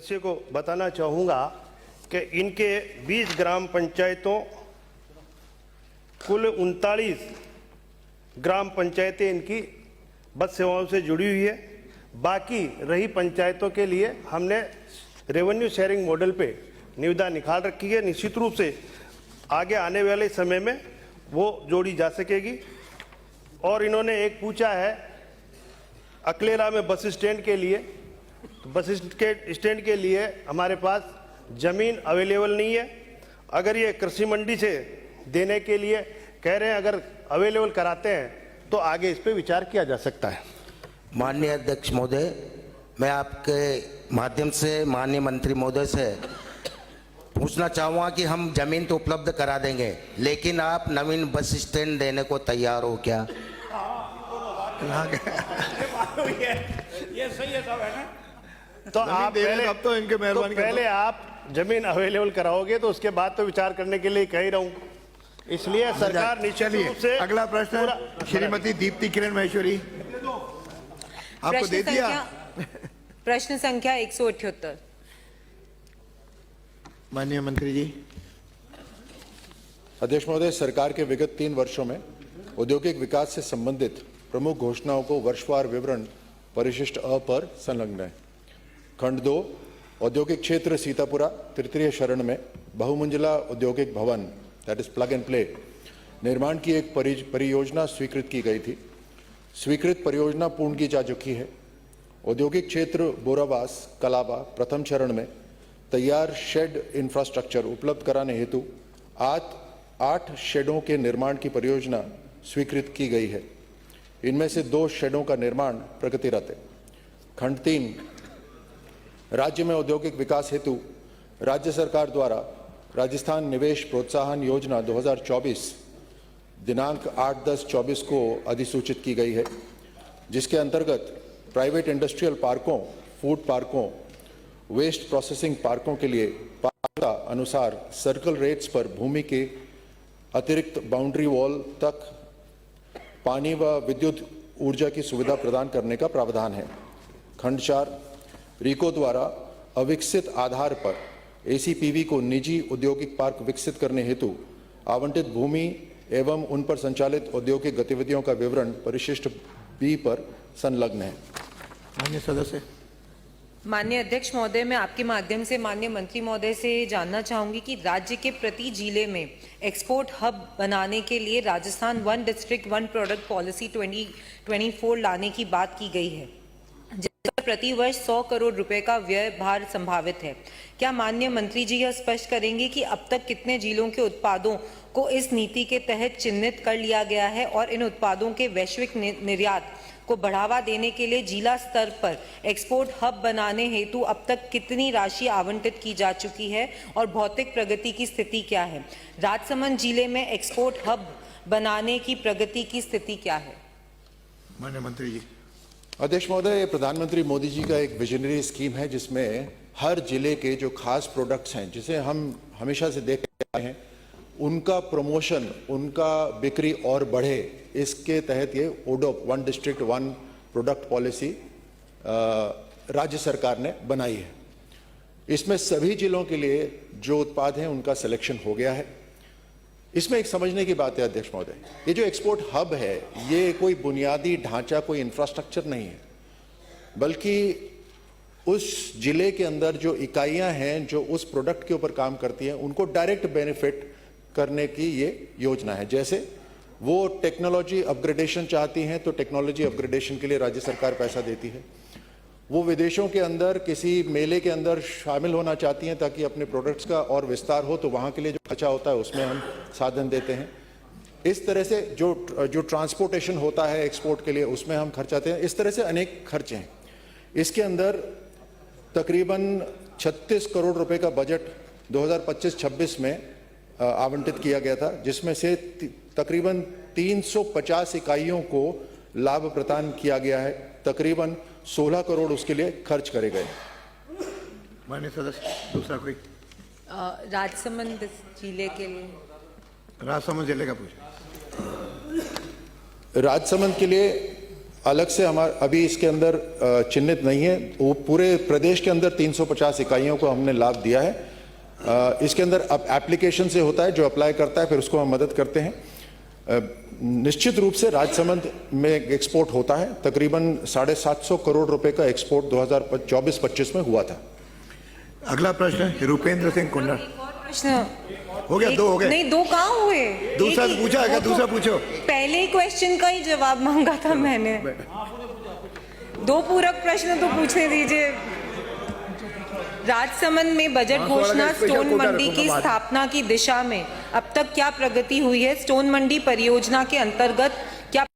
सदस्य को बताना चाहूँगा कि इनके 20 ग्राम पंचायतों, कुल 39 ग्राम पंचायतें इनकी बस सेवाओं से जुड़ी हुई है। बाकी रही पंचायतों के लिए हमने रेवेन्यू शेयरिंग मॉडल पे निविदा निकाल रखी है। निश्चित रूप से आगे आने वाले समय में वो जोड़ी जा सकेगी। और इन्होंने एक पूछा है अकलेरा में बस स्टैंड के लिए, तो बस स्टैंड के लिए हमारे पास ज़मीन अवेलेबल नहीं है। अगर ये कृषि मंडी से देने के लिए कह रहे हैं, अगर अवेलेबल कराते हैं तो आगे इस पर विचार किया जा सकता है। माननीय अध्यक्ष महोदय, मैं आपके माध्यम से माननीय मंत्री महोदय से पूछना चाहूँगा कि हम जमीन तो उपलब्ध करा देंगे, लेकिन आप नवीन बस स्टैंड देने को तैयार हो क्या? ये सही है, सब है ना। तो आप पहले आप जमीन अवेलेबल कराओगे तो उसके बाद तो विचार करने के लिए कह ही रहा हूँ। इसलिए सरकार निश्चित रूप से। अगला प्रश्न श्रीमती दीप्ति किरण महेश्वरी, आपको दे दिया। प्रश्न संख्या 178। माननीय मंत्री जी। अध्यक्ष महोदय, सरकार के विगत 3 वर्षों में औद्योगिक विकास से संबंधित प्रमुख घोषणाओं को वर्षवार विवरण परिशिष्ट अ पर संलग्न है। खंड 2 औद्योगिक क्षेत्र सीतापुरा तृतीय चरण में बहुमंजिला औद्योगिक भवन that is plug and play निर्माण की एक परियोजना स्वीकृत की गई थी। स्वीकृत परियोजना पूर्ण की जा चुकी है। औद्योगिक क्षेत्र बोरावास कलाबा प्रथम चरण में तैयार शेड इंफ्रास्ट्रक्चर उपलब्ध कराने हेतु 8 शेडों के निर्माण की परियोजना स्वीकृत की गई है। इनमें से 2 शेडों का निर्माण प्रगतिरत है। खंड 3 राज्य में औद्योगिक विकास हेतु राज्य सरकार द्वारा राजस्थान निवेश प्रोत्साहन योजना 2024 दिनांक 8/10/24 को अधिसूचित की गई है, जिसके अंतर्गत प्राइवेट इंडस्ट्रियल पार्कों, फूड पार्कों, वेस्ट प्रोसेसिंग पार्कों के लिए पात्रता अनुसार सर्कल रेट्स पर भूमि के अतिरिक्त बाउंड्री वॉल तक पानी व विद्युत ऊर्जा की सुविधा प्रदान करने का प्रावधान है। खंड 4 रीको द्वारा अविकसित आधार पर एसीपीवी को निजी औद्योगिक पार्क विकसित करने हेतु आवंटित भूमि एवं उन पर संचालित औद्योगिक गतिविधियों का विवरण परिशिष्ट बी पर संलग्न है। माननीय सदस्य। माननीय अध्यक्ष महोदय, मैं आपके माध्यम से माननीय मंत्री महोदय से जानना चाहूंगी कि राज्य के प्रति जिले में एक्सपोर्ट हब बनाने के लिए राजस्थान 1 डिस्ट्रिक्ट 1 प्रोडक्ट पॉलिसी 2024 लाने की बात की गई है, जिसका प्रति वर्ष 100 करोड़ रुपए का व्यय भार संभावित है। क्या माननीय मंत्री जी यह स्पष्ट करेंगे कि अब तक कितने जिलों के उत्पादों को इस नीति के तहत चिन्हित कर लिया गया है और इन उत्पादों के वैश्विक निर्यात को बढ़ावा देने के लिए जिला स्तर पर एक्सपोर्ट हब बनाने हेतु अब तक कितनी राशि आवंटित की जा चुकी है और भौतिक प्रगति की स्थिति क्या है? राजसमंद जिले में एक्सपोर्ट हब बनाने की प्रगति की स्थिति क्या है? माननीय मंत्री जी। अध्यक्ष महोदय, ये प्रधानमंत्री मोदी जी का एक विजनरी स्कीम है, जिसमें हर जिले के जो खास प्रोडक्ट्स हैं, जिसे हम हमेशा से देख रहे हैं, उनका प्रमोशन, उनका बिक्री और बढ़े, इसके तहत ये ओडोप 1 डिस्ट्रिक्ट 1 प्रोडक्ट पॉलिसी राज्य सरकार ने बनाई है। इसमें सभी जिलों के लिए जो उत्पाद हैं उनका सिलेक्शन हो गया है। इसमें एक समझने की बात है अध्यक्ष महोदय, ये जो एक्सपोर्ट हब है ये कोई बुनियादी ढांचा, कोई इंफ्रास्ट्रक्चर नहीं है, बल्कि उस जिले के अंदर जो इकाइयां हैं जो उस प्रोडक्ट के ऊपर काम करती हैं उनको डायरेक्ट बेनिफिट करने की ये योजना है। जैसे वो टेक्नोलॉजी अपग्रेडेशन चाहती हैं तो टेक्नोलॉजी अपग्रेडेशन के लिए राज्य सरकार पैसा देती है। वो विदेशों के अंदर किसी मेले के अंदर शामिल होना चाहती हैं ताकि अपने प्रोडक्ट्स का और विस्तार हो, तो वहाँ के लिए जो खर्चा होता है उसमें हम साधन देते हैं। इस तरह से जो ट्रांसपोर्टेशन होता है एक्सपोर्ट के लिए उसमें हम खर्चाते हैं। इस तरह से अनेक खर्चे हैं। इसके अंदर तकरीबन 36 करोड़ रुपए का बजट 2025-26 में आवंटित किया गया था, जिसमें से तकरीबन 350 इकाइयों को लाभ प्रदान किया गया है। तकरीबन 16 करोड़ उसके लिए खर्च करे गए। माननीय सदस्य, दूसरा कोई? राजसमंद जिले के लिए। राजसमंद जिले का पूछे। राजसमंद के लिए अलग से हमारे अभी इसके अंदर चिन्हित नहीं है। वो पूरे प्रदेश के अंदर 350 इकाइयों को हमने लाभ दिया है। इसके अंदर अब एप्लीकेशन से होता है, जो अप्लाई करता है फिर उसको हम मदद करते हैं। निश्चित रूप से राजसमंद में एक्सपोर्ट होता है, तकरीबन 750 करोड़ रुपए का एक्सपोर्ट 2024-25 में हुआ था। अगला प्रश्न है रूपेंद्र सिंह कुंडल। एक और प्रश्न हो गया, दो हो गए। नहीं, दो कहाँ हुए? दूसरा एक ही- पूछा है क्या? वो तो दूसरा पूछो। पहले क्वेश्चन का ही जवाब मांगा था मैंने। दो पूरक प्रश्न तो पूछने दीजिए। राजसमंद में बजट घोषणा स्टोन मंडी की स्थापना की दिशा में अब तक क्या प्रगति हुई है? स्टोन मंडी परियोजना के अंतर्गत